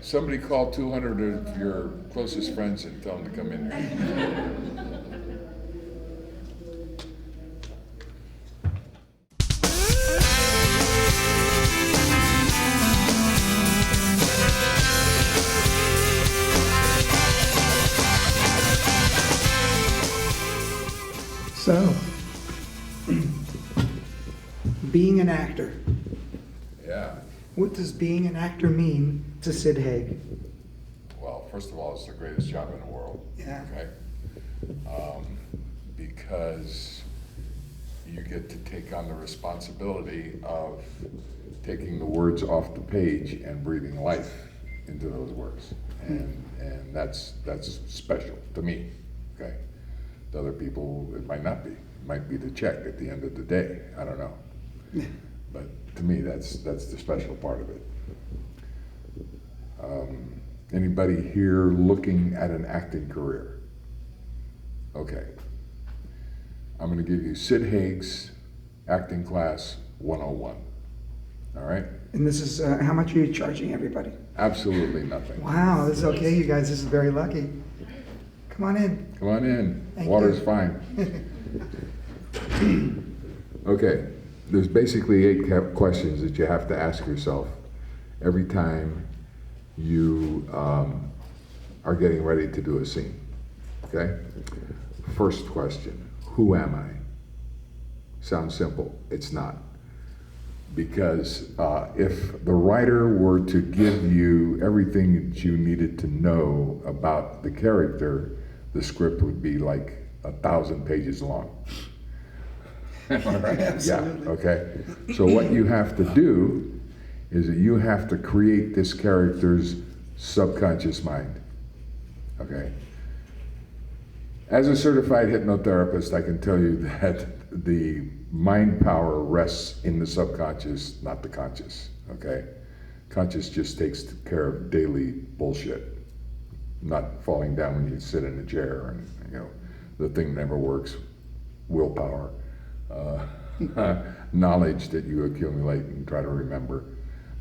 Somebody call 200 of your closest friends and tell them to come in here. So, being an actor. Yeah. What does being an actor mean to Sid Haig? Well, first of all, it's the greatest job in the world. Yeah. Okay. Because you get to take on the responsibility of taking the words off the page and breathing life into those words, and that's special to me. Okay. To other people, it might not be. It might be the check at the end of the day. I don't know. But to me, that's the special part of it. Anybody here looking at an acting career? Okay. I'm going to give you Sid Haig's Acting Class 101. All right? And this is, how much are you charging everybody? Absolutely nothing. Wow, this is okay, you guys. This is very lucky. Come on in. Come on in. Thank Water's you. fine. Okay. There's basically 8 questions that you have to ask yourself every time you are getting ready to do a scene. Okay? First question, who am I? Sounds simple. It's not. Because if the writer were to give you everything that you needed to know about the character, the script would be like 1,000 pages long. All right? Absolutely. Yeah, okay. So what you have to do is that you have to create this character's subconscious mind. Okay? As a certified hypnotherapist, I can tell you that the mind power rests in the subconscious, not the conscious, okay? Conscious just takes care of daily bullshit, not falling down when you sit in a chair and, the thing never works, willpower, knowledge that you accumulate and try to remember.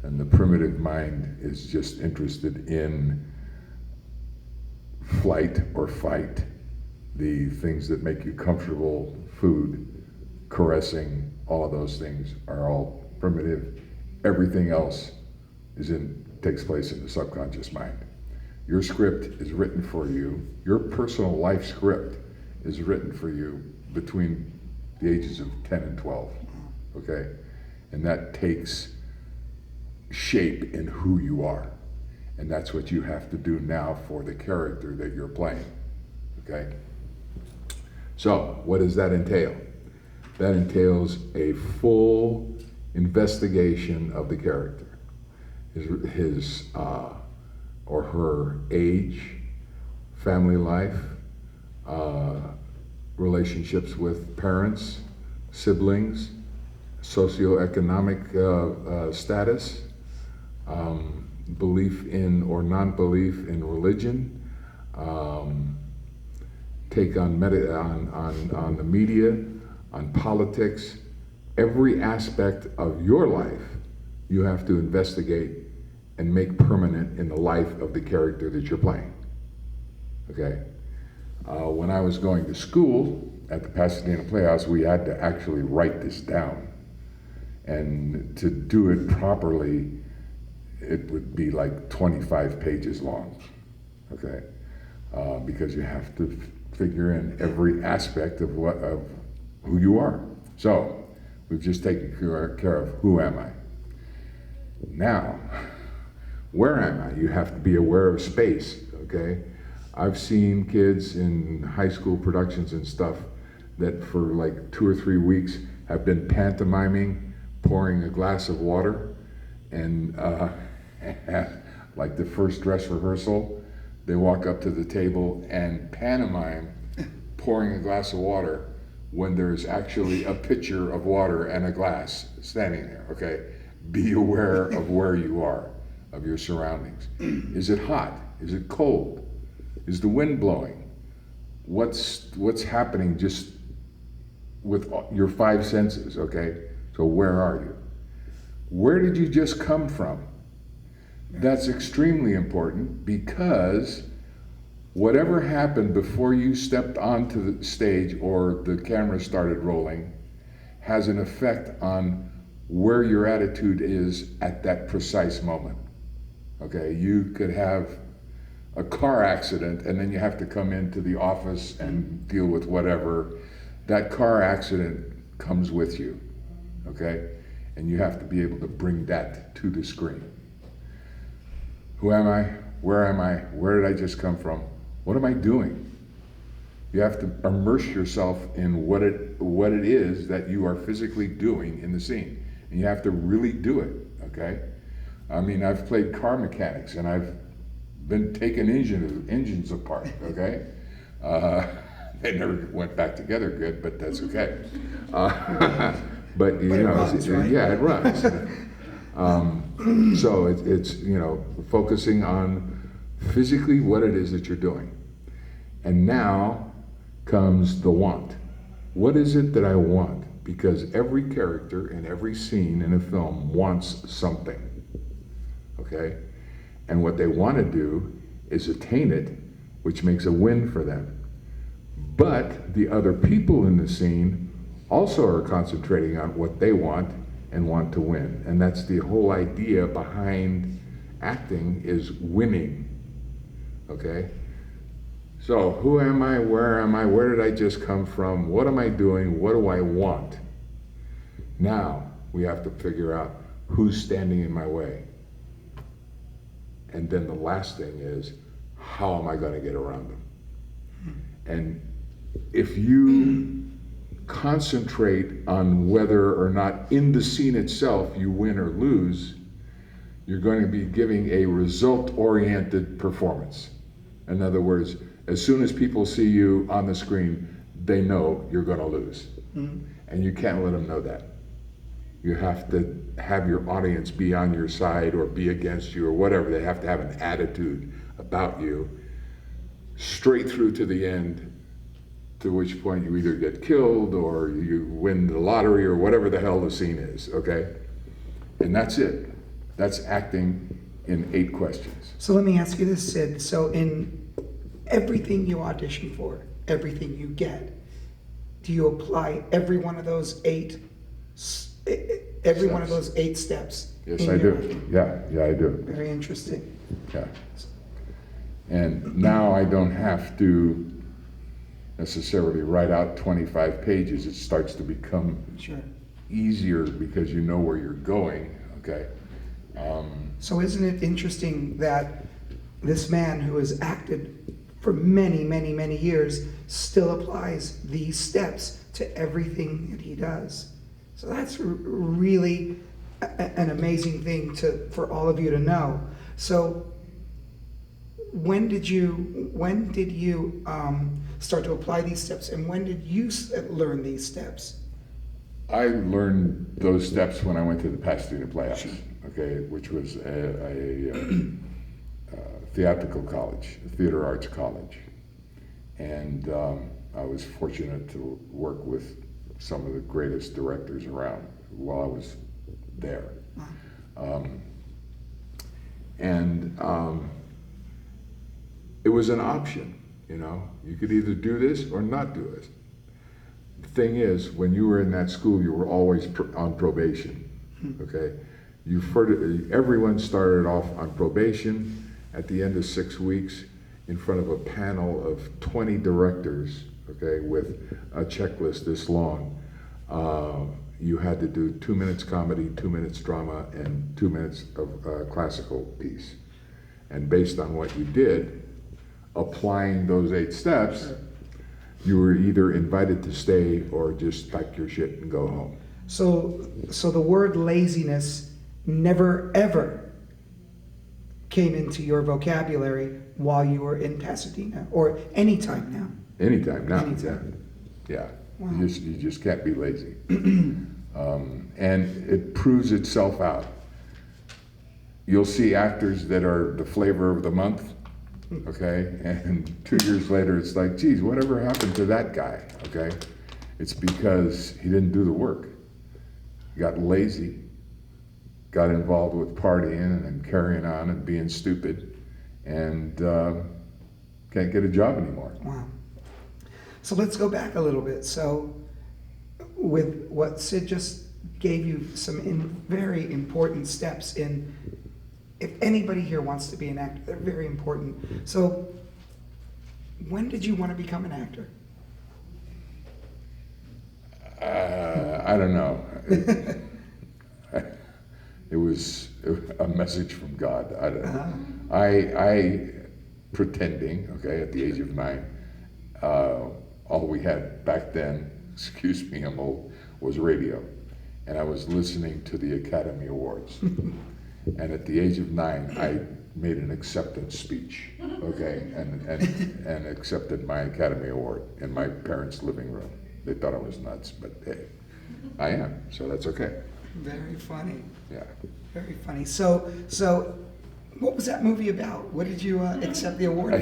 And the primitive mind is just interested in flight or fight, the things that make you comfortable, food, caressing, all of those things are all primitive. Everything else takes place in the subconscious mind. Your script is written for you. Your personal life script is written for you between the ages of 10 and 12, okay? And that takes shape in who you are. And that's what you have to do now for the character that you're playing, okay? So, what does that entail? That entails a full investigation of the character, his or her age, family life, relationships with parents, siblings, socioeconomic status, belief in or non-belief in religion, take on the media, on politics. Every aspect of your life you have to investigate and make permanent in the life of the character that you're playing. Okay? When I was going to school at the Pasadena Playhouse, we had to actually write this down. And to do it properly, it would be like 25 pages long, okay? Because you have to figure in every aspect of who you are. So, we've just taken care of who am I. Now, where am I? You have to be aware of space, okay? I've seen kids in high school productions and stuff that for like 2 or 3 weeks have been pantomiming, pouring a glass of water, and like the first dress rehearsal, they walk up to the table and pantomime pouring a glass of water when there's actually a pitcher of water and a glass standing there, okay? Be aware of where you are, of your surroundings. Is it hot? Is it cold? Is the wind blowing? What's happening just with your 5 senses, okay? So where are you? Where did you just come from? That's extremely important because whatever happened before you stepped onto the stage or the camera started rolling has an effect on where your attitude is at that precise moment. Okay, you could have a car accident and then you have to come into the office and deal with whatever. That car accident comes with you, okay? And you have to be able to bring that to the screen. Who am I? Where am I? Where did I just come from? What am I doing? You have to immerse yourself in what it is that you are physically doing in the scene. And you have to really do it, okay? I mean, I've played car mechanics and I've been taking engines apart, okay? They never went back together good, but that's okay. But you know, runs, right? yeah, it runs. So it's focusing on physically what it is that you're doing. And now comes the want. What is it that I want? Because every character in every scene in a film wants something, okay? And what they want to do is attain it, which makes a win for them. But the other people in the scene also are concentrating on what they want and want to win. And that's the whole idea behind acting, is winning, okay? So who am I? Where am I? Where did I just come from? What am I doing? What do I want? Now we have to figure out who's standing in my way. And then the last thing is, how am I going to get around them? And if you concentrate on whether or not in the scene itself you win or lose, you're going to be giving a result-oriented performance. In other words, as soon as people see you on the screen, they know you're going to lose. Mm-hmm. And you can't let them know that. You have to have your audience be on your side or be against you or whatever. They have to have an attitude about you straight through to the end, to which point you either get killed or you win the lottery or whatever the hell the scene is, okay? And that's it. That's acting in 8 questions. So let me ask you this, Sid. So in everything you audition for, everything you get, do you apply every one of those 8 steps? Yes, I do. acting? Yeah, I do. Very interesting. Yeah. And now I don't have to necessarily write out 25 pages. It starts to become easier because you know where you're going, okay? So isn't it interesting that this man who has acted for many, many, many years still applies these steps to everything that he does? So that's really an amazing thing for all of you to know. So when did you start to apply these steps, and when did you learn these steps? I learned those steps when I went to the Pasadena Playhouse, okay, which was a theatrical college, a theater arts college. And I was fortunate to work with some of the greatest directors around while I was there. It was an option, you know. You could either do this or not do this. The thing is, when you were in that school, you were always on probation, okay? Everyone started off on probation. At the end of 6 weeks, in front of a panel of 20 directors, okay, with a checklist this long, you had to do 2 minutes comedy, 2 minutes drama, and 2 minutes of classical piece. And based on what you did, applying those 8 steps, you were either invited to stay or just pack your shit and go home. So the word laziness never ever came into your vocabulary while you were in Pasadena, or any time now? Anytime now, Anytime. yeah. Wow. You just can't be lazy. And it proves itself out. You'll see actors that are the flavor of the month, okay? And 2 years later, it's like, geez, whatever happened to that guy, okay? It's because he didn't do the work. He got lazy, got involved with partying and carrying on and being stupid, and can't get a job anymore. Wow. So let's go back a little bit. So with what Sid just gave you some very important steps in, if anybody here wants to be an actor, they're very important. So when did you want to become an actor? I don't know. It was a message from God. I pretending, okay, at the age of 9, all we had back then, excuse me, I'm old, was radio. And I was listening to the Academy Awards. And at the age of 9, I made an acceptance speech, okay, and accepted my Academy Award in my parents' living room. They thought I was nuts, but hey, I am, so that's okay. Very funny. Yeah. Very funny. So what was that movie about? What did you accept the award for?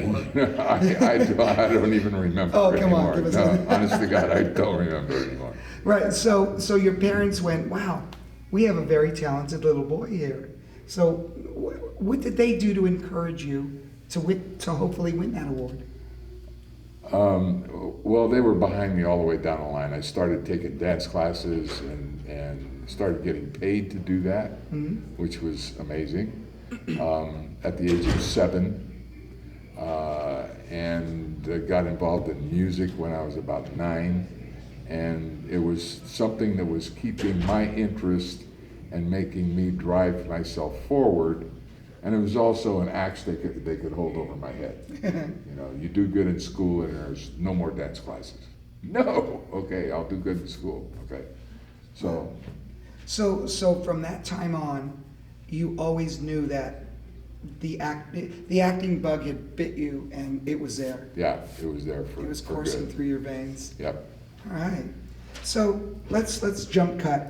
I don't even remember Oh, anymore. come on, give us No, honest to God, I don't remember anymore. Right. So your parents went, wow, we have a very talented little boy here. So what did they do to encourage you to hopefully win that award? Well, they were behind me all the way down the line. I started taking dance classes and started getting paid to do that, which was amazing. At the age of 7, and got involved in music when I was about 9, and it was something that was keeping my interest and making me drive myself forward. And it was also an axe they could hold over my head. You know, you do good in school and there's no more dance classes. No, okay, I'll do good in school. Okay, So from that time on, you always knew that the acting bug had bit you, and it was there. yeah, it was there for. It was for coursing good. through your veins. Yep. All right. So let's jump cut.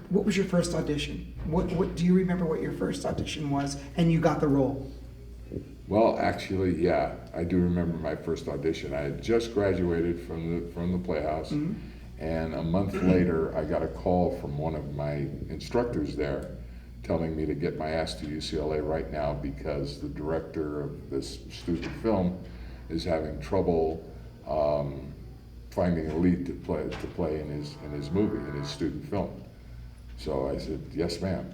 What was your first audition? What do you remember what your first audition was, and you got the role? Well, actually, yeah, I do remember my first audition. I had just graduated from the Playhouse, and a month later, I got a call from one of my instructors there, telling me to get my ass to UCLA right now because the director of this student film is having trouble finding a lead to play in his movie, in his student film. So I said, yes, ma'am.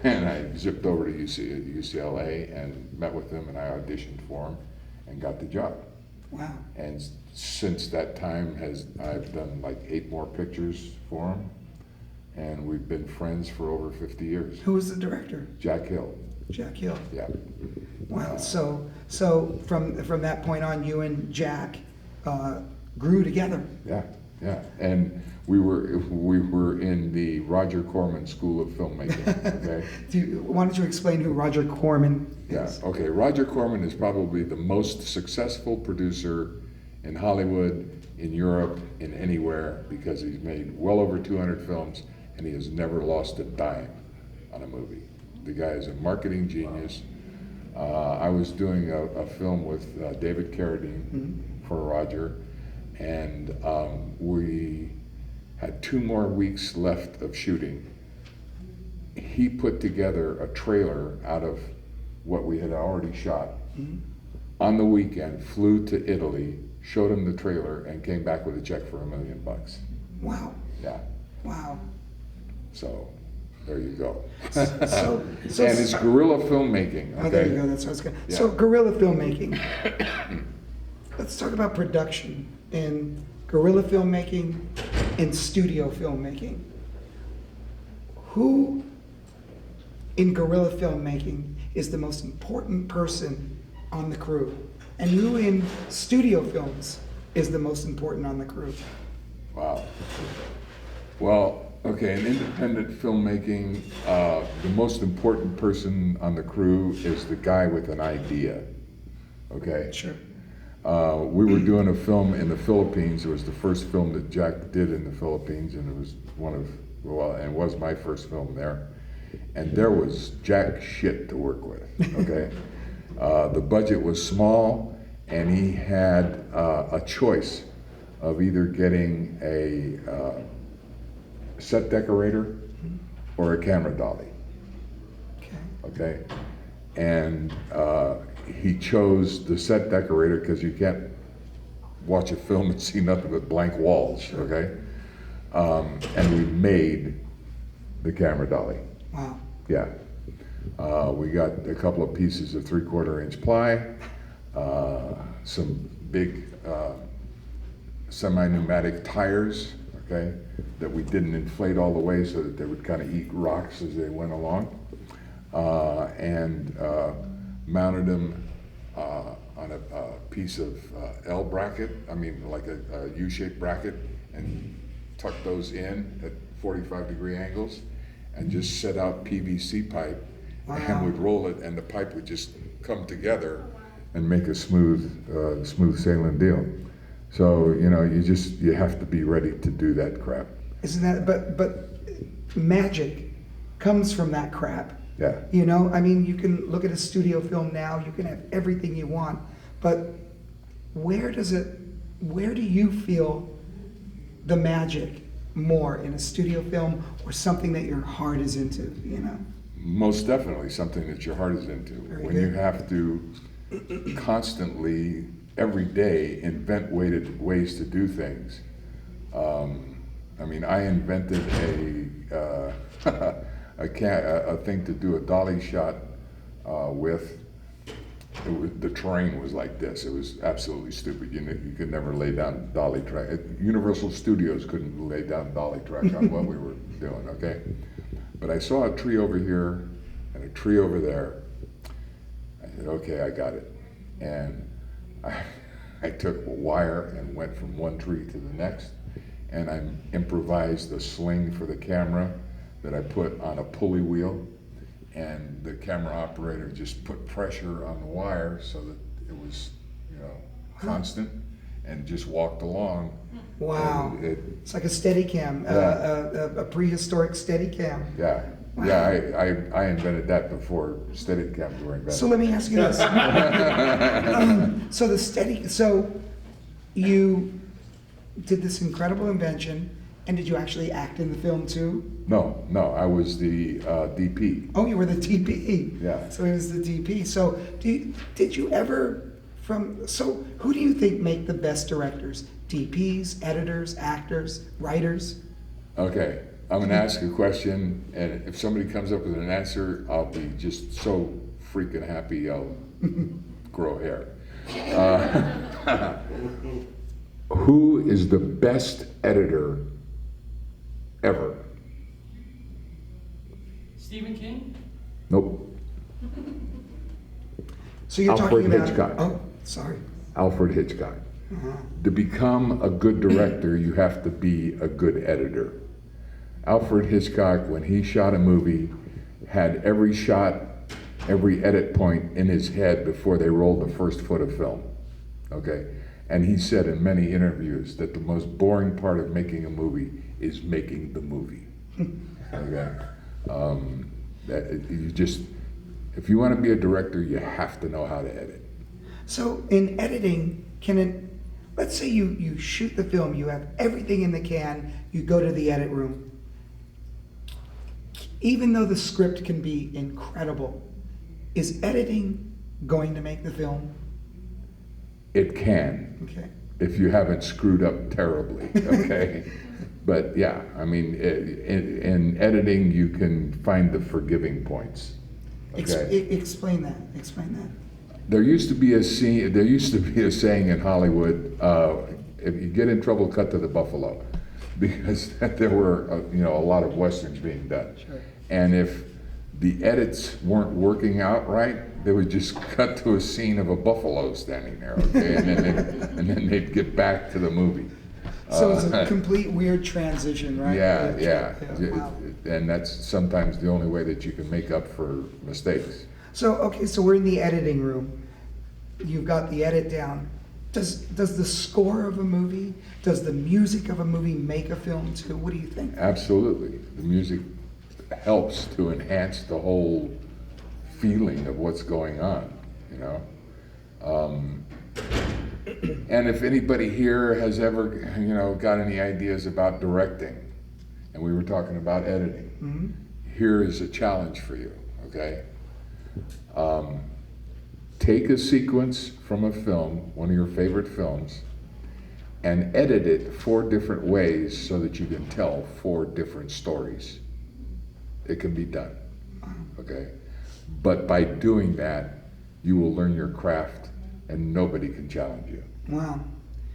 And I zipped over to UCLA and met with him, and I auditioned for him and got the job. Wow. And since that time, I've done like 8 more pictures for him, and we've been friends for over 50 years. Who was the director? Jack Hill. Jack Hill. Yeah. Wow. So from that point on, you and Jack grew together. Yeah, yeah. And we were in the Roger Corman School of Filmmaking. Okay. Why don't you explain who Roger Corman is? Yeah. Okay. Roger Corman is probably the most successful producer in Hollywood, in Europe, in anywhere, because he's made well over 200 films, and he has never lost a dime on a movie. The guy is a marketing genius. I was doing a film with David Carradine for Roger, and we had 2 more weeks left of shooting. He put together a trailer out of what we had already shot. On the weekend, flew to Italy, showed him the trailer, and came back with a check for $1 million. Wow. Yeah. Wow. So there you go. So And it's guerrilla filmmaking. Okay? Oh, there you go. That's what I was going. Yeah. So guerrilla filmmaking. Let's talk about production in guerrilla filmmaking and studio filmmaking. Who in guerrilla filmmaking is the most important person on the crew? And who in studio films is the most important on the crew? Wow. Well, okay, in independent filmmaking, the most important person on the crew is the guy with an idea. Okay? Sure. We were doing a film in the Philippines. It was the first film that Jack did in the Philippines, and it was and was my first film there. And there was jack shit to work with, okay? The budget was small, and he had a choice of either getting a set decorator or a camera dolly. Okay. Okay, and he chose the set decorator because you can't watch a film and see nothing but blank walls. Okay, and we made the camera dolly. Wow. Yeah, we got a couple of pieces of 3/4 inch ply, some big semi-pneumatic tires. Okay, that we didn't inflate all the way so that they would kind of eat rocks as they went along. And mounted them on a piece of L bracket, like a U-shaped bracket, and tucked those in at 45-degree angles, and just set out PVC pipe, and would roll it, and the pipe would just come together and make a smooth sailing deal. So, you have to be ready to do that crap. Isn't that, but magic comes from that crap. Yeah. You can look at a studio film now, you can have everything you want, but where do you feel the magic more, in a studio film or something that your heart is into, Most definitely something that your heart is into. Very when good. you have to constantly, every day, invent ways to do things. I invented a thing to do a dolly shot with. The terrain was like this. It was absolutely stupid. You could never lay down dolly track. Universal Studios couldn't lay down dolly track on what we were doing, okay? But I saw a tree over here and a tree over there. I said, okay, I got it. And I took a wire and went from one tree to the next, and I improvised a sling for the camera that I put on a pulley wheel, and the camera operator just put pressure on the wire so that it was, constant, and just walked along. Wow. It's like a Steadicam, Yeah. a prehistoric Steadicam. Yeah, Wow. yeah. I invented that before Steadicams were invented. So let me ask you this. So you did this incredible invention, and did you actually act in the film too? No, I was the DP. Oh, you were the DP. Yeah. So he was the DP. So did you ever who do you think make the best directors? DPs, editors, actors, writers? Okay, I'm gonna ask a question, and if somebody comes up with an answer, I'll be just so freaking happy I'll grow hair. Who is the best editor ever? Stephen King? Nope. So you're Alfred talking about Hitchcock. Oh, sorry. Alfred Hitchcock. To become a good director, you have to be a good editor. Alfred Hitchcock, when he shot a movie, had every shot, every edit point in his head before they rolled the first foot of film. Okay? And he said in many interviews that the most boring part of making a movie is making the movie. Okay? If you want to be a director, you have to know how to edit. So in editing, let's say you shoot the film, you have everything in the can, you go to the edit room. Even though the script can be incredible, is editing going to make the film? It can, Okay. if you haven't screwed up terribly, okay? But yeah, in editing, you can find the forgiving points. Okay? Explain that. There used to be a saying in Hollywood: if you get in trouble, cut to the buffalo, because there were a lot of westerns being done. Sure. And if the edits weren't working out right, they would just cut to a scene of a buffalo standing there, okay, and then they'd get back to the movie. So it's a complete weird transition, right? Yeah. Wow. And that's sometimes the only way that you can make up for mistakes. So we're in the editing room. You've got the edit down. Does the score of a movie, does the music of a movie make a film too? What do you think? Absolutely. The music helps to enhance the whole feeling of what's going on, And if anybody here has ever, got any ideas about directing, and we were talking about editing. Mm-hmm. Here is a challenge for you, okay? Take a sequence from a film, one of your favorite films, and edit it 4 different ways so that you can tell 4 different stories. It can be done, okay? But by doing that, you will learn your craft and nobody can challenge you. Wow.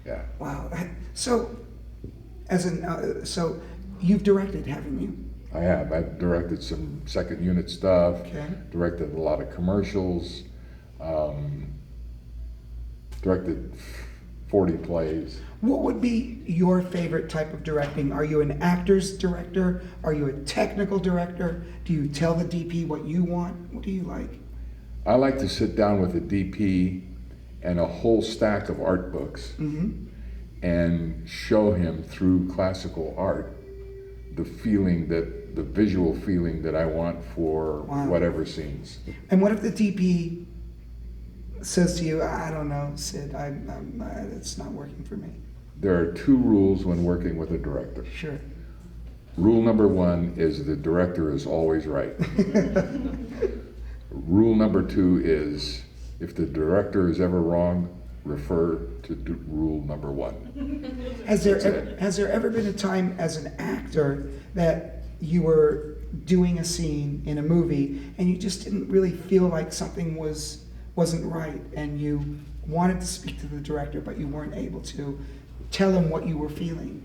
Yeah. Wow. So, so you've directed, haven't you? I have. I've directed some second unit stuff, Okay. directed a lot of commercials, directed 40 plays. What would be your favorite type of directing? Are you an actor's director? Are you a technical director? Do you tell the DP what you want? What do you like? I like to sit down with a DP and a whole stack of art books and show him through classical art the visual feeling that I want for whatever scenes. And what if the DP says to you, I don't know, Sid, it's not working for me? There are 2 rules when working with a director. Sure. Rule number 1 is the director is always right. Rule number 2 is if the director is ever wrong, refer to rule number 1. Has there ever been a time as an actor that you were doing a scene in a movie and you just didn't really feel like something wasn't right, and you wanted to speak to the director but you weren't able to tell him what you were feeling?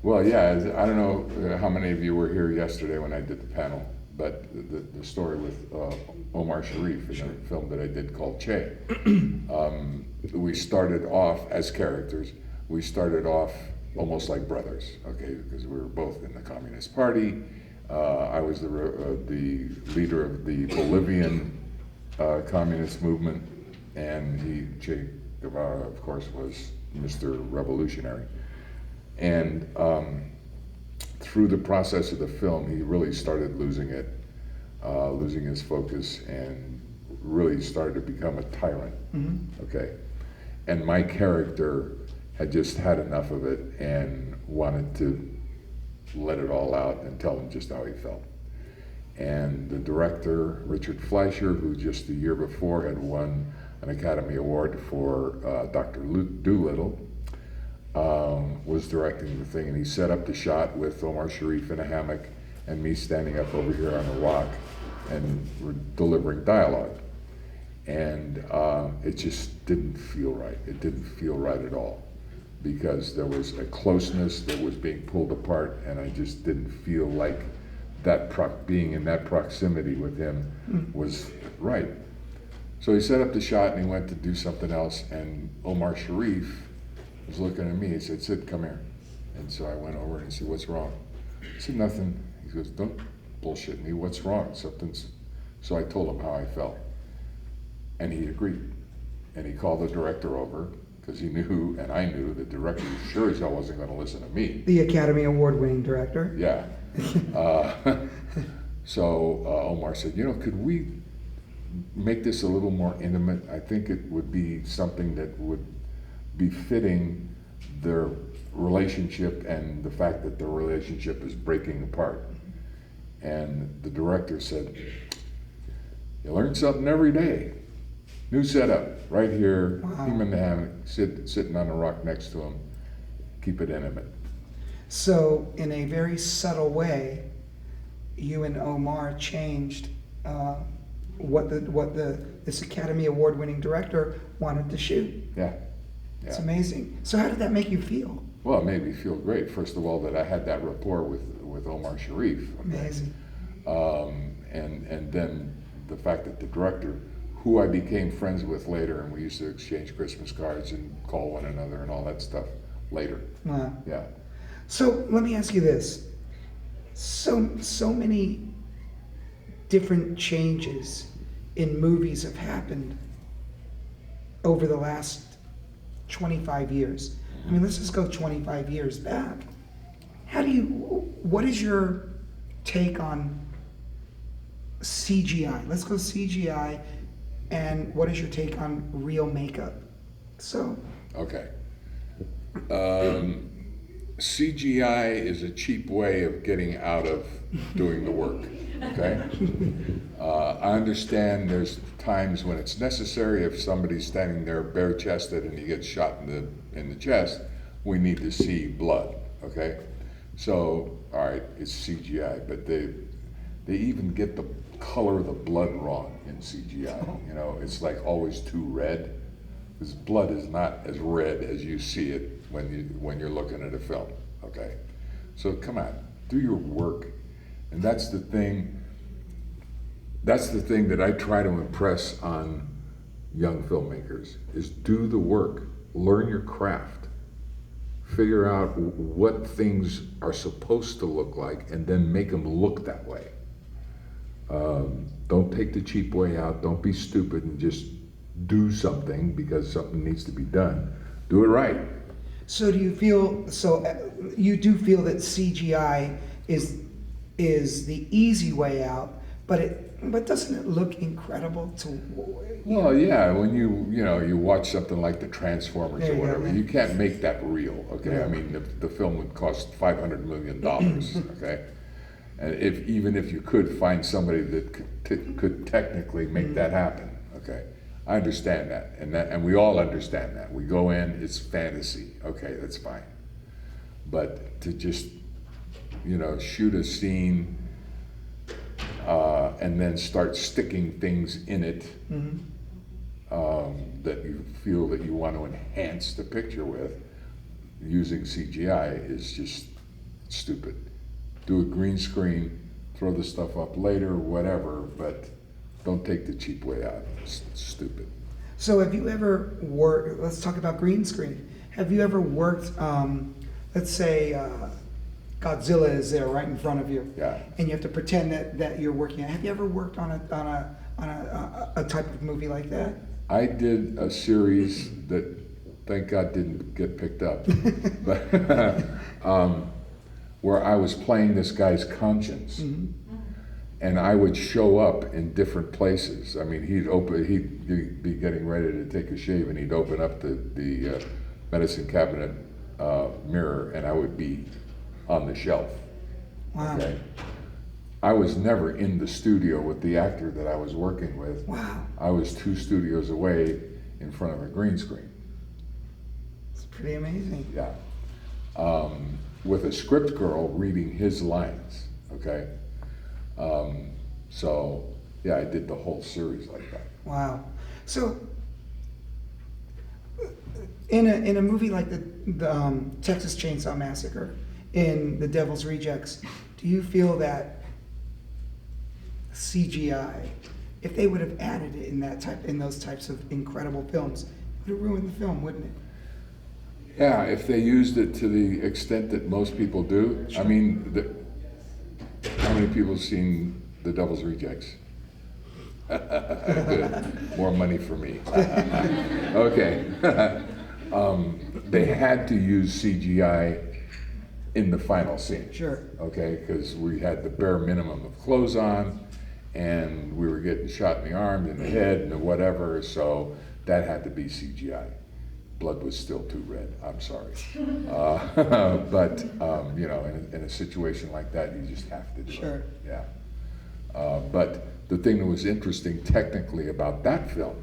Well, yeah, I don't know how many of you were here yesterday when I did the panel, but the story with Omar Sharif in a film that I did called Che. We started off as characters. We started off almost like brothers, okay, because we were both in the Communist Party. I was the leader of the Bolivian communist movement, and Che Guevara, of course, was Mr. Revolutionary. And through the process of the film, he really started losing his focus, and really started to become a tyrant. Okay, and my character had just had enough of it and wanted to let it all out and tell him just how he felt. And the director, Richard Fleischer, who just the year before had won an Academy Award for Dr. Dolittle, was directing the thing, and he set up the shot with Omar Sharif in a hammock and me standing up over here on a rock, and we're delivering dialogue. And it just didn't feel right. It didn't feel right at all, because there was a closeness that was being pulled apart, and I just didn't feel like being in that proximity with him was right. So he set up the shot and he went to do something else, and Omar Sharif was looking at me. He said, "Sid, come here." And so I went over and he said, "What's wrong?" I said, "Nothing." He goes, "Don't bullshit me. What's wrong?" So I told him how I felt. And he agreed. And he called the director over, because he knew, and I knew, the director sure as hell wasn't going to listen to me. The Academy Award-winning director. Yeah. So Omar said, could we make this a little more intimate? I think it would be something that would be fitting their relationship and the fact that the relationship is breaking apart. And the director said, "You learn something every day." New setup, right here, him in the hammock, sitting on a rock next to him. Keep it intimate. So, in a very subtle way, you and Omar changed what this Academy Award-winning director wanted to shoot. Yeah. It's amazing. So, how did that make you feel? Well, it made me feel great. First of all, that I had that rapport with Omar Sharif. Okay? Amazing. And then the fact that the director, who I became friends with later, and we used to exchange Christmas cards and call one another and all that stuff later. Wow. Yeah. So let me ask you this. So many different changes in movies have happened over the last 25 years. I mean, let's just go 25 years back. What is your take on CGI? Let's go CGI. And what is your take on real makeup? So. Okay. CGI is a cheap way of getting out of doing the work, okay? I understand there's times when it's necessary. If somebody's standing there bare-chested and he gets shot in the chest, we need to see blood, okay? So, all right, it's CGI, but they even get the color of the blood wrong in CGI. You know, it's like always too red, because blood is not as red as you see it when you're looking at a film, okay? So come on, do your work. And that's the thing that I try to impress on young filmmakers, is do the work, learn your craft, figure out what things are supposed to look like, and then make them look that way. Don't take the cheap way out. Don't be stupid and just do something because something needs to be done. Do it right. So do you feel, you do feel that CGI is the easy way out, but doesn't it look incredible to? Well, yeah, when you watch something like the Transformers or whatever, you can't make that real, okay? Yeah. I mean, the film would cost $500 million, okay? And even if you could find somebody that could technically make that happen, okay? I understand that, and we all understand that. We go in, it's fantasy, okay, that's fine. But to just, shoot a scene and then start sticking things in it that you feel that you want to enhance the picture with using CGI is just stupid. Do a green screen, throw the stuff up later, whatever, but don't take the cheap way out. It's stupid. So have you ever worked, let's talk about green screen. Have you ever worked, let's say Godzilla is there right in front of you, Yeah. and you have to pretend that you're working. Have you ever worked on a type of movie like that? I did a series that, thank God, didn't get picked up, but where I was playing this guy's conscience, and I would show up in different places. I mean, he'd be getting ready to take a shave, and he'd open up the medicine cabinet mirror, and I would be on the shelf. Wow. Okay. I was never in the studio with the actor that I was working with. Wow. I was 2 studios away in front of a green screen. It's pretty amazing. Yeah. With a script girl reading his lines, okay? So, yeah, I did the whole series like that. Wow. So, in a movie like the Texas Chainsaw Massacre, in The Devil's Rejects, do you feel that CGI, if they would have added it in those types of incredible films, it would have ruined the film, wouldn't it? Yeah, if they used it to the extent that most people do. Sure. I mean, how many people have seen The Devil's Rejects? Good. More money for me. Okay. They had to use CGI in the final scene. Sure. Okay, because we had the bare minimum of clothes on, and we were getting shot in the arm, in the head, and whatever, so that had to be CGI. Blood was still too red, I'm sorry. But, in a situation like that, you just have to do Sure. it. Yeah. But the thing that was interesting technically about that film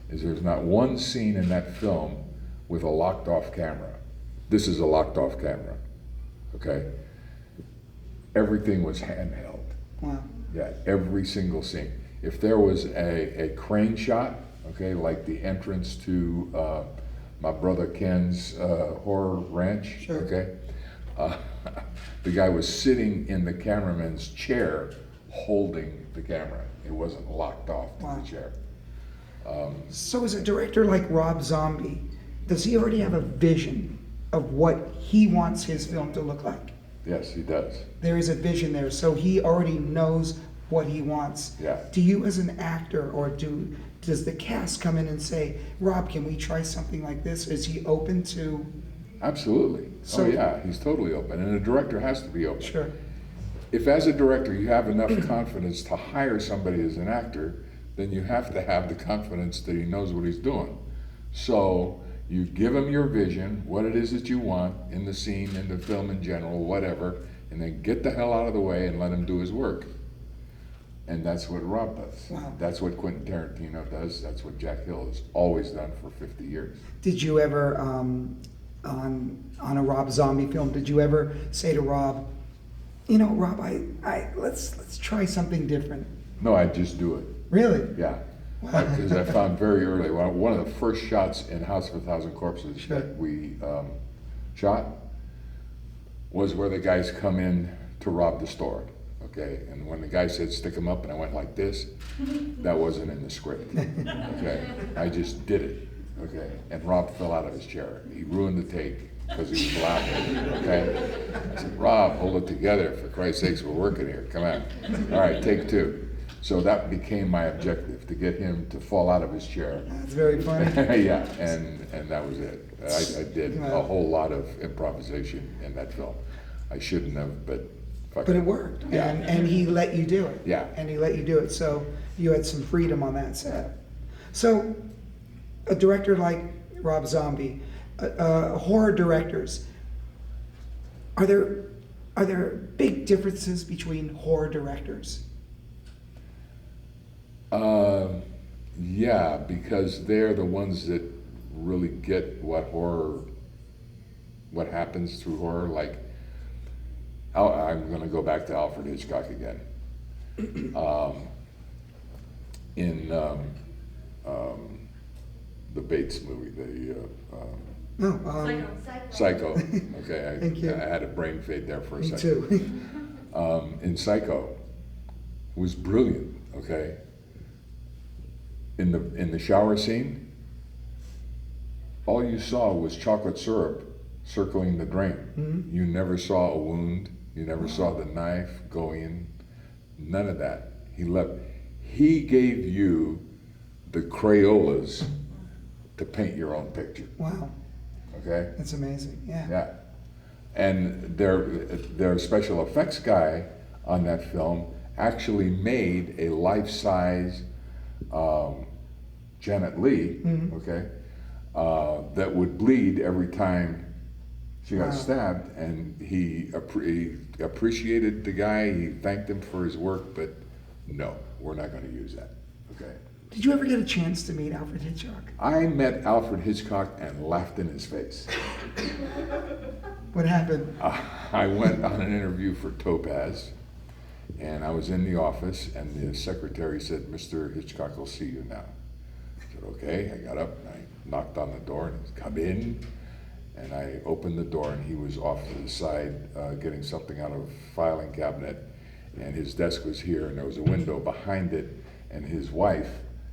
is there's not one scene in that film with a locked off camera. This is a locked off camera, okay? Everything was handheld. Wow. Yeah, every single scene. If there was a crane shot, okay, like the entrance to my brother Ken's horror ranch, Sure. okay, the guy was sitting in the cameraman's chair holding the camera. It wasn't locked off to Wow. the chair. So as a director like Rob Zombie, does he already have a vision of what he wants his film to look like? Yes, he does. There is a vision there, so he already knows what he wants. Yeah. Do you as an actor, or does the cast come in and say, Rob, can we try something like this? Is he open to? Absolutely. So- Oh yeah, he's totally open, and a director has to be open. Sure. If as a director you have enough confidence to hire somebody as an actor, then you have to have the confidence that he knows what he's doing. So You give him your vision, what it is that you want in the scene, in the film in general, whatever, and then get the hell out of the way and let him do his work. And that's what Rob does. Wow. That's what Quentin Tarantino does. That's what Jack Hill has always done for 50 years. Did you ever, on a Rob Zombie film, did you ever say to Rob, you know, Rob, let's try something different? No, I just do it. Really? Yeah. Because I found very early, one of the first shots in House of a Thousand Corpses that we shot was where the guys come in to rob the store. Okay, and when the guy said stick him up and I went like this, that wasn't in the script. Okay, I just did it. Okay, and Rob fell out of his chair. He ruined the take because he was laughing. Okay, I said, Rob, hold it together, for Christ's sakes, we're working here. Come on. All right, take two. So that became my objective, to get him to fall out of his chair. That's very funny. Yeah, and that was it. I did a whole lot of improvisation in that film. I shouldn't have, but it worked. Yeah. And he let you do it. Yeah. And he let you do it. So you had some freedom on that set. So a director like Rob Zombie, horror directors, are there big differences between horror directors? Yeah, because they're the ones that really get what happens through horror. Like, I'm going to go back to Alfred Hitchcock again. In the Bates movie, Psycho. Okay, Thank you. I had a brain fade there for a Me second. too. In Psycho, was brilliant. Okay. In the shower scene, all you saw was chocolate syrup circling the drain. Mm-hmm. You never saw a wound. You never saw the knife go in. None of that. He gave you the Crayolas to paint your own picture. Wow. Okay? That's amazing. Yeah. Yeah. And their special effects guy on that film actually made a life-size Janet Leigh, okay, that would bleed every time she got stabbed, and he appreciated the guy, he thanked him for his work, but no, we're not going to use that, okay. Did you ever get a chance to meet Alfred Hitchcock? I met Alfred Hitchcock and laughed in his face. What happened? I went on an interview for Topaz, and I was in the office, and the secretary said, Mr. Hitchcock will see you now. I said, okay. I got up, and I knocked on the door, and he said, come in. And I opened the door, and he was off to the side getting something out of a filing cabinet, and his desk was here, and there was a window behind it, and his wife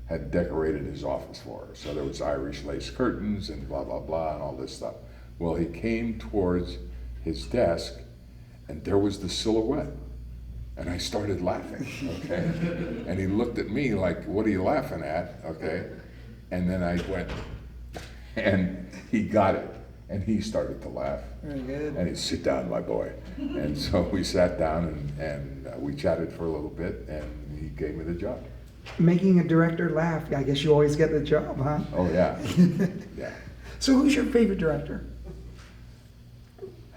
had decorated his office for her. So there was Irish lace curtains and blah, blah, blah, and all this stuff. Well, he came towards his desk, and there was the silhouette. And I started laughing, okay? And he looked at me like, what are you laughing at, okay? And then I went, and he got it. And he started to laugh. Very good. And he said, sit down, my boy. And so we sat down and we chatted for a little bit, and he gave me the job. Making a director laugh, I guess you always get the job, huh? Oh, yeah. Yeah. So who's your favorite director?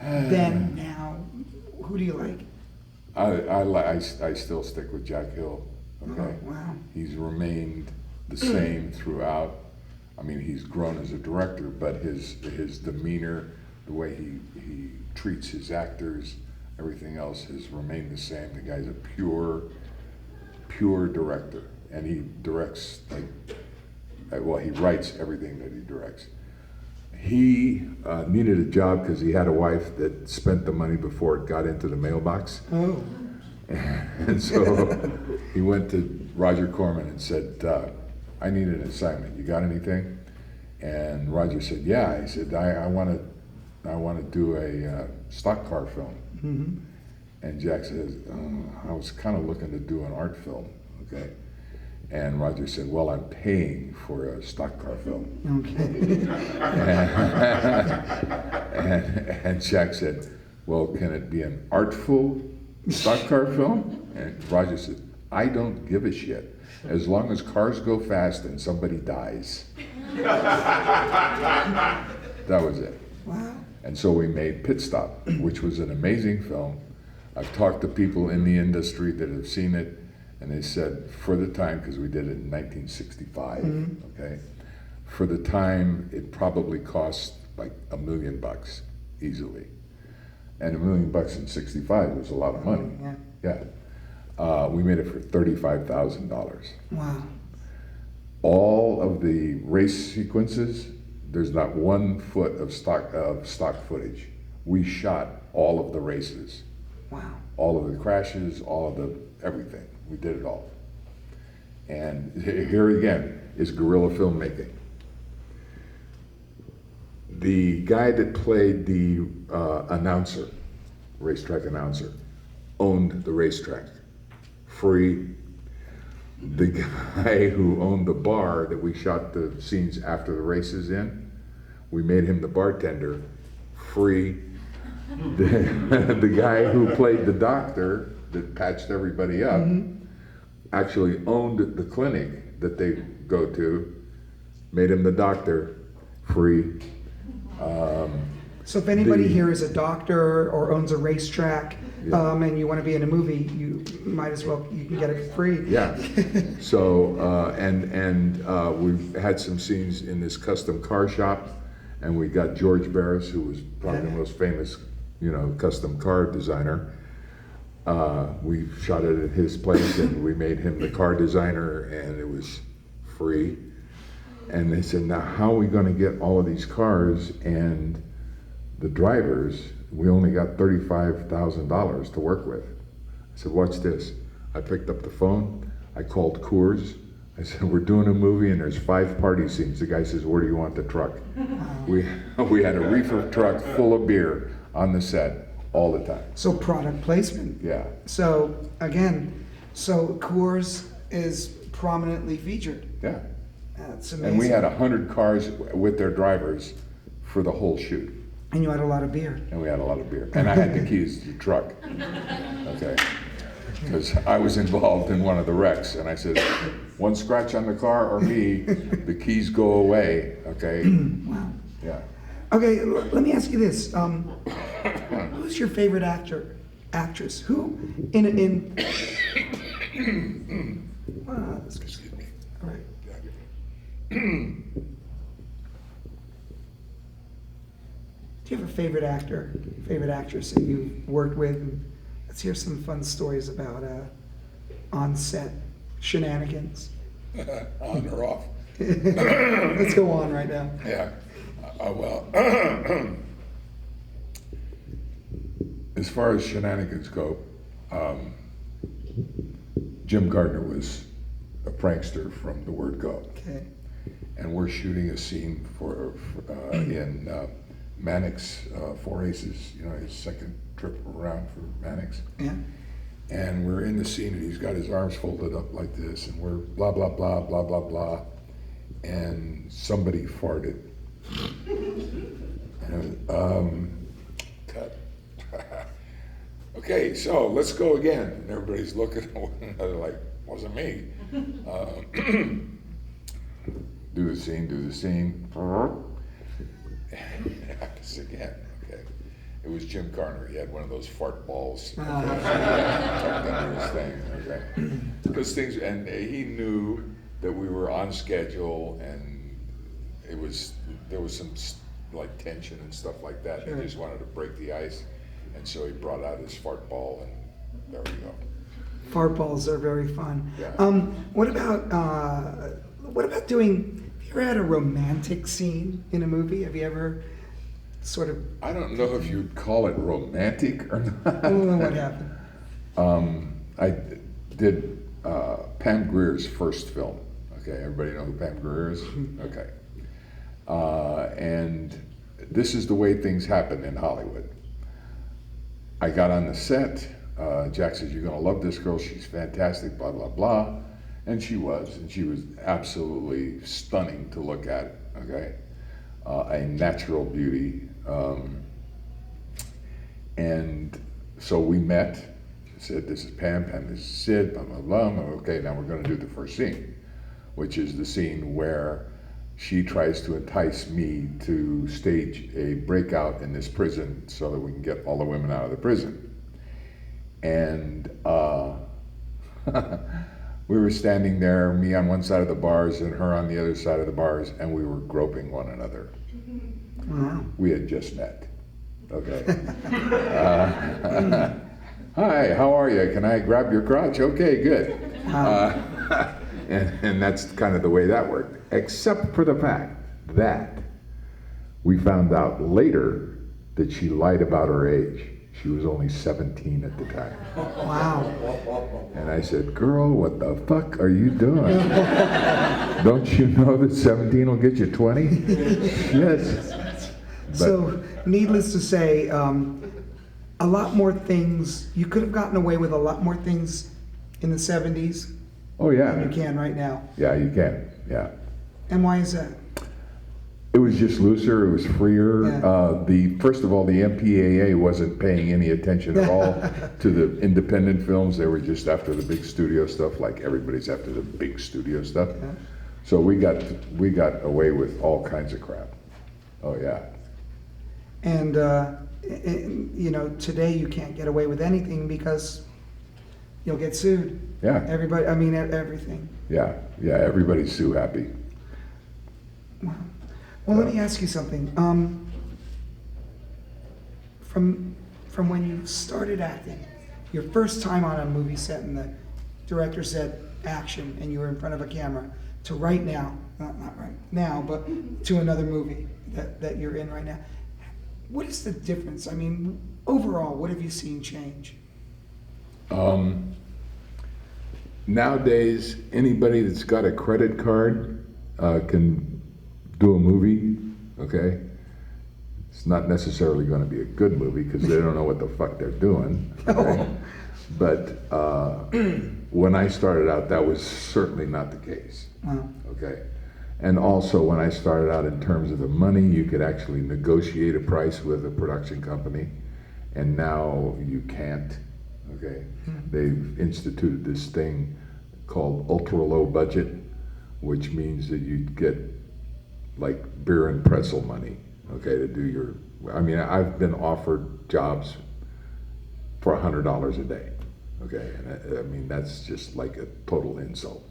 Then, now, who do you like? I still stick with Jack Hill, okay? Oh, wow. He's remained the same throughout. I mean, he's grown as a director, but his demeanor, the way he treats his actors, everything else has remained the same. The guy's a pure director, and he directs he writes everything that he directs. He needed a job because he had a wife that spent the money before it got into the mailbox. Oh. And so he went to Roger Corman and said, I need an assignment. You got anything? And Roger said, yeah. He said, I want to do a stock car film. Mm-hmm. And Jack says, I was kind of looking to do an art film, okay? And Roger said, well, I'm paying for a stock car film. Okay. And Jack said, well, can it be an artful stock car film? And Roger said, I don't give a shit. As long as cars go fast and somebody dies. That was it. Wow. And so we made Pit Stop, which was an amazing film. I've talked to people in the industry that have seen it, and they said for the time, because we did it in 1965, okay? For the time, it probably cost like $1 million easily. And $1 million in 65 was a lot of money. Yeah. We made it for $35,000. Wow. All of the race sequences, there's not 1 foot of stock footage. We shot all of the races. Wow. All of the crashes, all of the everything. We did it all. And here again is guerrilla filmmaking. The guy that played the announcer, racetrack announcer, owned the racetrack. Free. The guy who owned the bar that we shot the scenes after the races in, we made him the bartender. Free. The guy who played the doctor that patched everybody up actually owned the clinic that they go to, made him the doctor. Free. So if anybody here is a doctor or owns a racetrack, and you want to be in a movie, you might as well, you can get it free. Yeah. So, we've had some scenes in this custom car shop, and we got George Barris, who was probably the most famous, custom car designer. We shot it at his place, and we made him the car designer, and it was free. And they said, now how are we going to get all of these cars and the drivers? We only got $35,000 to work with. I said, watch this. I picked up the phone. I called Coors. I said, we're doing a movie and there's 5 party scenes. The guy says, where do you want the truck? We had a reefer truck full of beer on the set all the time. So product placement. Yeah. So again, Coors is prominently featured. Yeah. That's amazing. And we had 100 cars with their drivers for the whole shoot. And you had a lot of beer. And we had a lot of beer. And I had the keys to the truck. Okay. Because I was involved in one of the wrecks. And I said, one scratch on the car or me, the keys go away. Okay. Wow. Yeah. Okay, let me ask you this. Who's your favorite actor, actress? Who Excuse me. All right. Do you have a favorite actor, favorite actress that you've worked with? Let's hear some fun stories about on-set shenanigans. On or off? Let's go on right now. Yeah. Well, as far as shenanigans go, Jim Gardner was a prankster from the word go. Okay. And we're shooting a scene in Mannix, Four Aces, his second trip around for Mannix. Yeah. And we're in the scene and he's got his arms folded up like this and we're blah, blah, blah, blah, blah, blah. And somebody farted. And cut. Okay, so let's go again. And everybody's looking at one another like, wasn't me. Do the scene. Happens again. Okay. It was Jim Garner. He had one of those fart balls tucked under his thing. Okay. Because and he knew that we were on schedule, and there was some like tension and stuff like that. Sure. He just wanted to break the ice, and so he brought out his fart ball, and there we go. Fart balls are very fun. Yeah. What about doing? Have you ever had a romantic scene in a movie? Have you ever sort of? I don't know if you'd call it romantic or not. What happened? I did Pam Grier's first film. Okay, everybody know who Pam Grier is? Okay. And this is the way things happen in Hollywood. I got on the set. Jack says, you're gonna love this girl, she's fantastic, blah, blah, blah. And she was absolutely stunning to look at, okay? A natural beauty. And so we met, said, this is Pam, this is Sid, blah, blah, blah. Okay, now we're going to do the first scene, which is the scene where she tries to entice me to stage a breakout in this prison so that we can get all the women out of the prison. And we were standing there, me on one side of the bars and her on the other side of the bars, and we were groping one another. Wow. We had just met. Okay. Hi, how are you? Can I grab your crotch? Okay, good. And that's kind of the way that worked, except for the fact that we found out later that she lied about her age. She was only 17 at the time. Wow. And I said, girl, what the fuck are you doing? Don't you know that 17 will get you 20? Yes. So, needless to say, a lot more things, you could have gotten away with a lot more things in the 70s Oh, yeah. than you can right now. Yeah, you can. Yeah. And why is that? It was just looser. It was freer. Yeah. First of all, the MPAA wasn't paying any attention at all to the independent films. They were just after the big studio stuff, like everybody's after the big studio stuff. Yeah. So we got away with all kinds of crap. Oh yeah. And, you know, today you can't get away with anything because you'll get sued. Yeah. Everybody, I mean, everything. Yeah. Yeah. Everybody's sue happy. Wow. Well, let me ask you something. From when you started acting, your first time on a movie set and the director said action and you were in front of a camera, to right now, not right now, but to another movie that you're in right now, what is the difference? I mean, overall, what have you seen change? Nowadays, anybody that's got a credit card can do a movie, okay? It's not necessarily going to be a good movie because they don't know what the fuck they're doing. Okay? But when I started out, that was certainly not the case. Wow. Okay. And also, when I started out in terms of the money, you could actually negotiate a price with a production company, and now you can't. Okay. They've instituted this thing called ultra low budget, which means that you get like beer and pretzel money, okay, to do your, I mean, I've been offered jobs for $100 a day, okay, and I mean, that's just like a total insult.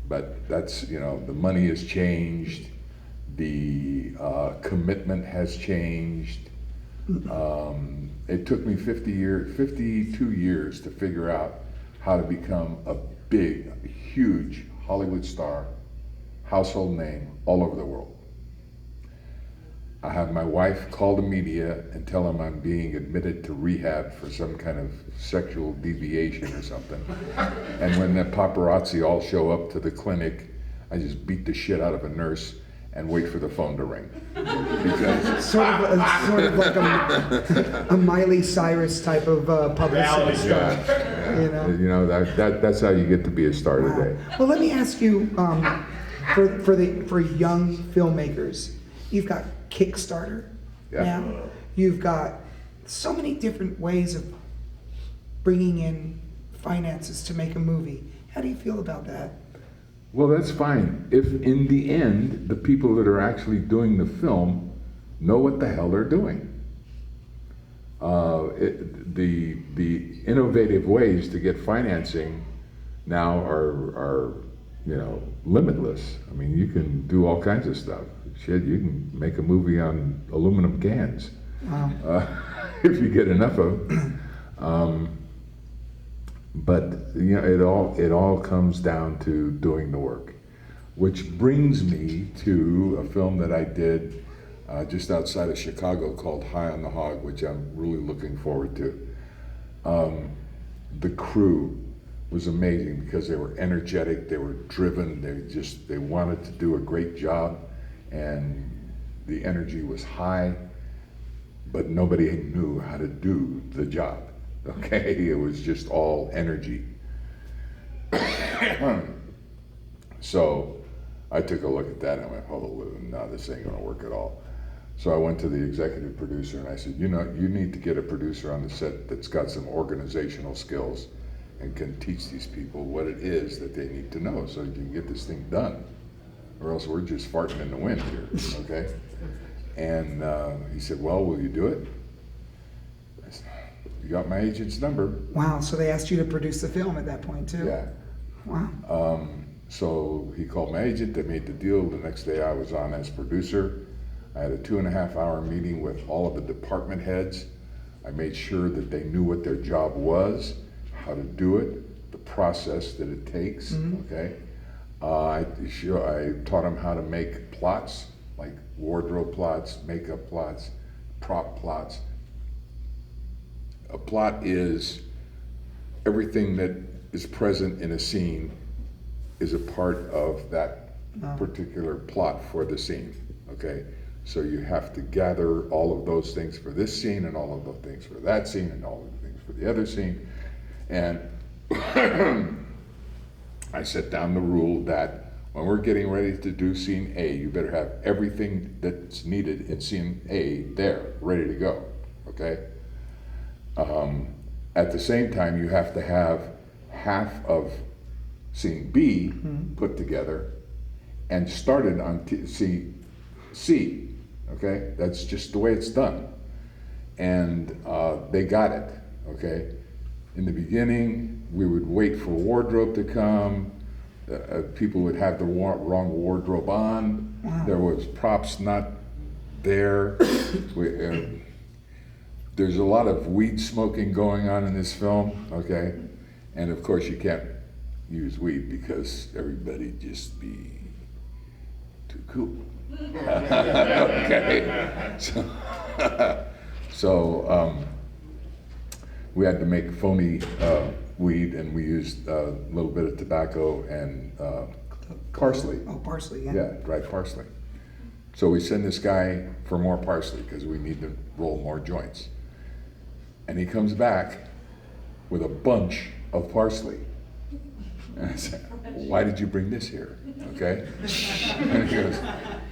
But that's, you know, the money has changed, the commitment has changed. It took me 52 years to figure out how to become a big, huge Hollywood star, household name all over the world. I have my wife call the media and tell them I'm being admitted to rehab for some kind of sexual deviation or something. And when the paparazzi all show up to the clinic, I just beat the shit out of a nurse and wait for the phone to ring. Because Sort of like a Miley Cyrus type of publicity stuff. you know that's how you get to be a star today. Well, let me ask you, for young filmmakers, you've got Kickstarter now. You've got so many different ways of bringing in finances to make a movie. How do you feel about that? Well, that's fine if in the end the people that are actually doing the film know what the hell they're doing. The innovative ways to get financing now are you know, limitless. I mean, you can do all kinds of stuff. Shit, you can make a movie on aluminum cans. Wow. If you get enough of them. But you know, it all comes down to doing the work, which brings me to a film that I did just outside of Chicago called High on the Hog, which I'm really looking forward to. The crew was amazing because they were energetic, they were driven, they wanted to do a great job, and the energy was high, but nobody knew how to do the job. Okay, it was just all energy. So I took a look at that and I went, oh, no, this ain't gonna work at all. So I went to the executive producer and I said, you know, you need to get a producer on the set that's got some organizational skills and can teach these people what it is that they need to know so you can get this thing done. Or else we're just farting in the wind here, okay? And he said, well, will you do it? I said, you got my agent's number. Wow, so they asked you to produce the film at that point too? Yeah. Wow. So he called my agent, they made the deal. The next day I was on as producer. I had a 2.5-hour meeting with all of the department heads. I made sure that they knew what their job was, how to do it, the process that it takes, okay? I taught them how to make plots, like wardrobe plots, makeup plots, prop plots. A plot is everything that is present in a scene is a part of that particular plot for the scene, okay? So you have to gather all of those things for this scene and all of those things for that scene and all of the things for the other scene. And I set down the rule that when we're getting ready to do scene A, you better have everything that's needed in scene A there, ready to go, okay? At the same time, you have to have half of scene B put together and started on scene C, okay? That's just the way it's done. And they got it, okay? In the beginning, we would wait for wardrobe to come. People would have the wrong wardrobe on. Wow. There was props not there. There's a lot of weed smoking going on in this film, okay? And of course you can't use weed because everybody just be too cool. Okay, so we had to make phony weed, and we used a little bit of tobacco and parsley. Oh, parsley, yeah. Yeah, dried parsley. So we send this guy for more parsley because we need to roll more joints. And he comes back with a bunch of parsley. And I said, why did you bring this here, okay? And he goes,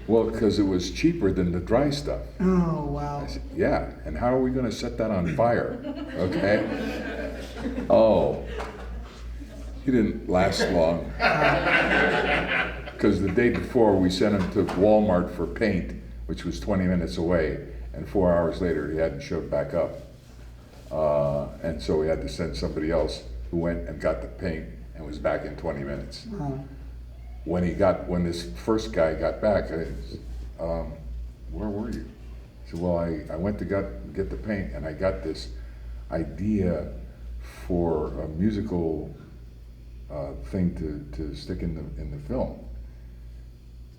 well, because it was cheaper than the dry stuff. Oh, wow. I said, yeah, and how are we gonna set that on fire, okay? Oh, he didn't last long. Because the day before, we sent him to Walmart for paint, which was 20 minutes away, and 4 hours later, he hadn't showed back up. And so we had to send somebody else who went and got the paint and was back in 20 minutes. Wow. When this first guy got back, I said, where were you? He said, well, I went to get the paint, and I got this idea for a musical thing to stick in the film.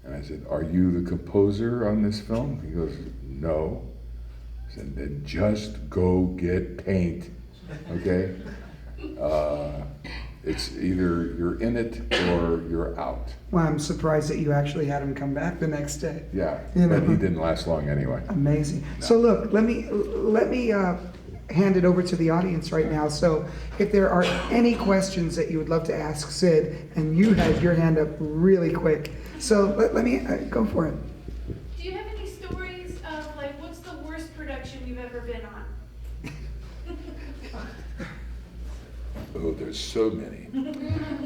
And I said, are you the composer on this film? He goes, no. I said, then just go get paint, okay? It's either you're in it or you're out. Well, I'm surprised that you actually had him come back the next day. Yeah, You know? but he didn't last long anyway. Amazing. No. So look, let me hand it over to the audience right now. So if there are any questions that you would love to ask Sid, and you had your hand up really quick, so let me go for it. Do you have any stories of, like, what's the worst production you've ever been on? Oh, there's so many.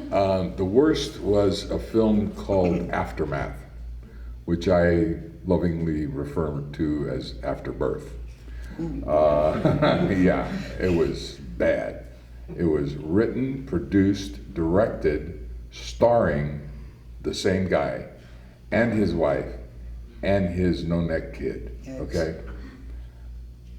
The worst was a film called Aftermath, which I lovingly refer to as Afterbirth. Yeah, it was bad. It was written, produced, directed, starring the same guy and his wife and his no-neck kid, okay?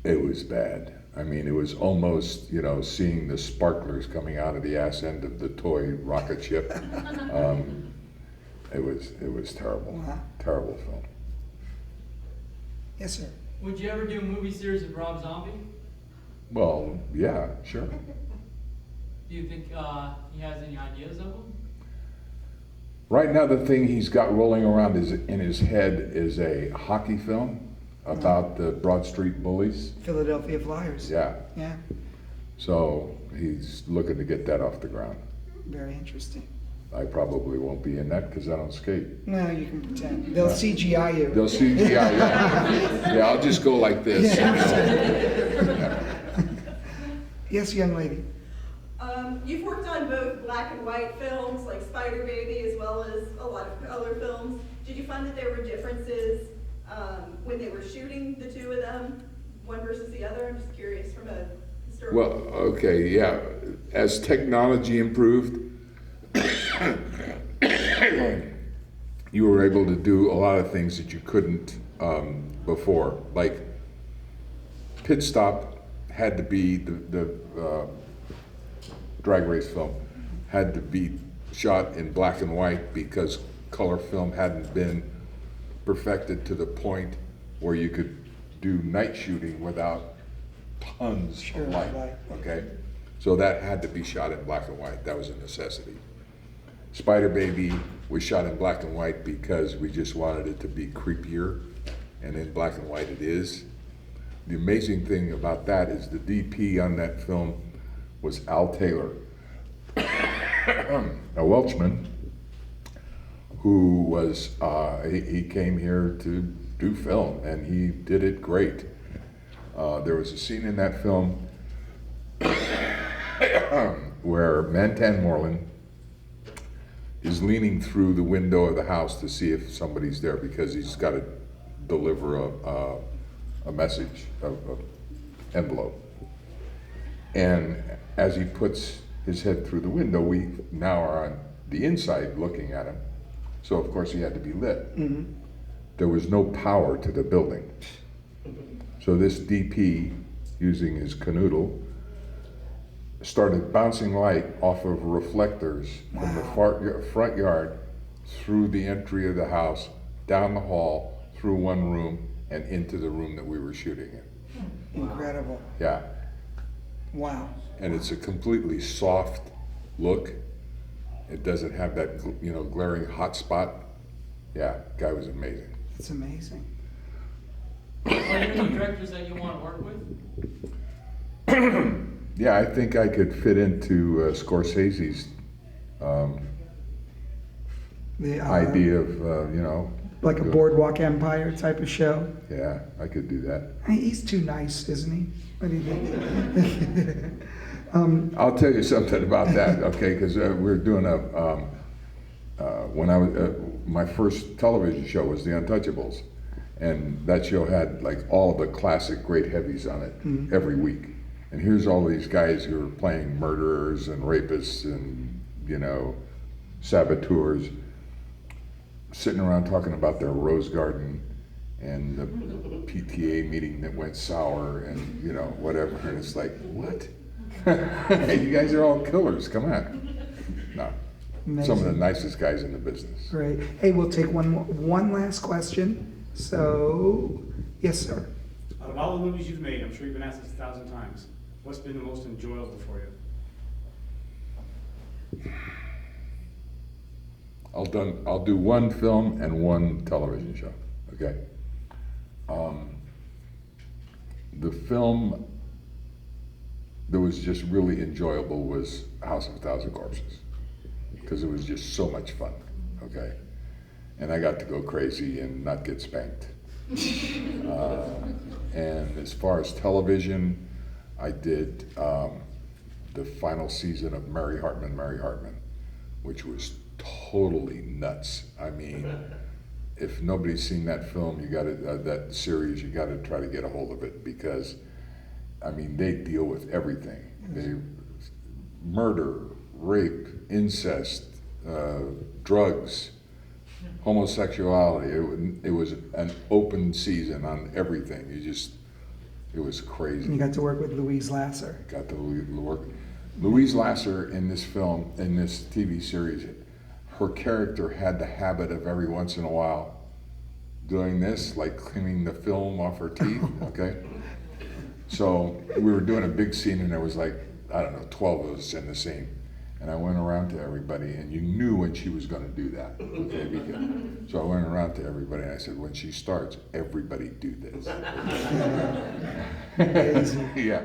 It was bad. I mean, it was almost, you know, seeing the sparklers coming out of the ass end of the toy rocket ship. It was terrible. Wow. Terrible film. Yes, sir. Would you ever do a movie series of Rob Zombie? Well, yeah, sure. Do you think he has any ideas of them? Right now, the thing he's got rolling around in his head is a hockey film about the Broad Street Bullies. Philadelphia Flyers. Yeah. Yeah. So he's looking to get that off the ground. Very interesting. I probably won't be in that because I don't skate. No, you can pretend. They'll CGI you. They'll CGI, yeah. Yeah, I'll just go like this. Yeah. Yes, young lady. You've worked on both black and white films like Spider Baby as well as a lot of color films. Did you find that there were differences when they were shooting the two of them, one versus the other? I'm just curious from a historical. Well, okay, yeah. As technology improved, you were able to do a lot of things that you couldn't before. Like Pit Stop had to be the drag race film had to be shot in black and white because color film hadn't been perfected to the point where you could do night shooting without tons Sure, of light. light. Okay, so that had to be shot in black and white. That was a necessity. Spider Baby was shot in black and white because we just wanted it to be creepier, and in black and white it is. The amazing thing about that is the DP on that film was Al Taylor, a Welshman who was, he came here to do film, and he did it great. There was a scene in that film where Mantan Moreland is leaning through the window of the house to see if somebody's there because he's got to deliver a message, an envelope. And as he puts his head through the window, we now are on the inside looking at him. So of course he had to be lit. Mm-hmm. There was no power to the building. So this DP, using his canoodle, started bouncing light off of reflectors from the front yard through the entry of the house, down the hall, through one room, and into the room that we were shooting in. Incredible. Yeah. Wow. And it's a completely soft look. It doesn't have that, glaring hot spot. Yeah, guy was amazing. It's amazing. Are there any directors that you want to work with? Yeah, I think I could fit into Scorsese's The, idea of, like a Boardwalk Empire type of show. yeah, I could do that. He's too nice, isn't he? What do you think? I'll tell you something about that, okay? Because we're doing when I was my first television show was The Untouchables, and that show had like all of the classic great heavies on it every week. And here's all these guys who are playing murderers and rapists and saboteurs, sitting around talking about their rose garden and the PTA meeting that went sour and whatever. And it's like, what? You guys are all killers. Come on. No. Amazing. Some of the nicest guys in the business. Great. Hey, we'll take one last question. So, yes, sir. Out of all the movies you've made, I'm sure you've been asked this 1,000 times, what's been the most enjoyable for you? I'll do one film and one television show. Okay. The film that was just really enjoyable was House of a Thousand Corpses, because it was just so much fun. Okay. And I got to go crazy and not get spanked. And as far as television, I did the final season of Mary Hartman, which was totally nuts. I mean, if nobody's seen that film, you got to that series, you got to try to get a hold of it, because I mean, they deal with everything. They murder, rape, incest, drugs, homosexuality. It was an open season on everything. It was crazy. You got to work with Louise Lasser. Got to work. Louise Lasser in this film, in this TV series, her character had the habit of every once in a while doing this, like cleaning the film off her teeth, okay? So we were doing a big scene and there was like, I don't know, 12 of us in the scene. And I went around to everybody, and you knew when she was gonna do that, okay? So I went around to everybody and I said, when she starts, everybody do this. Amazing. Yeah.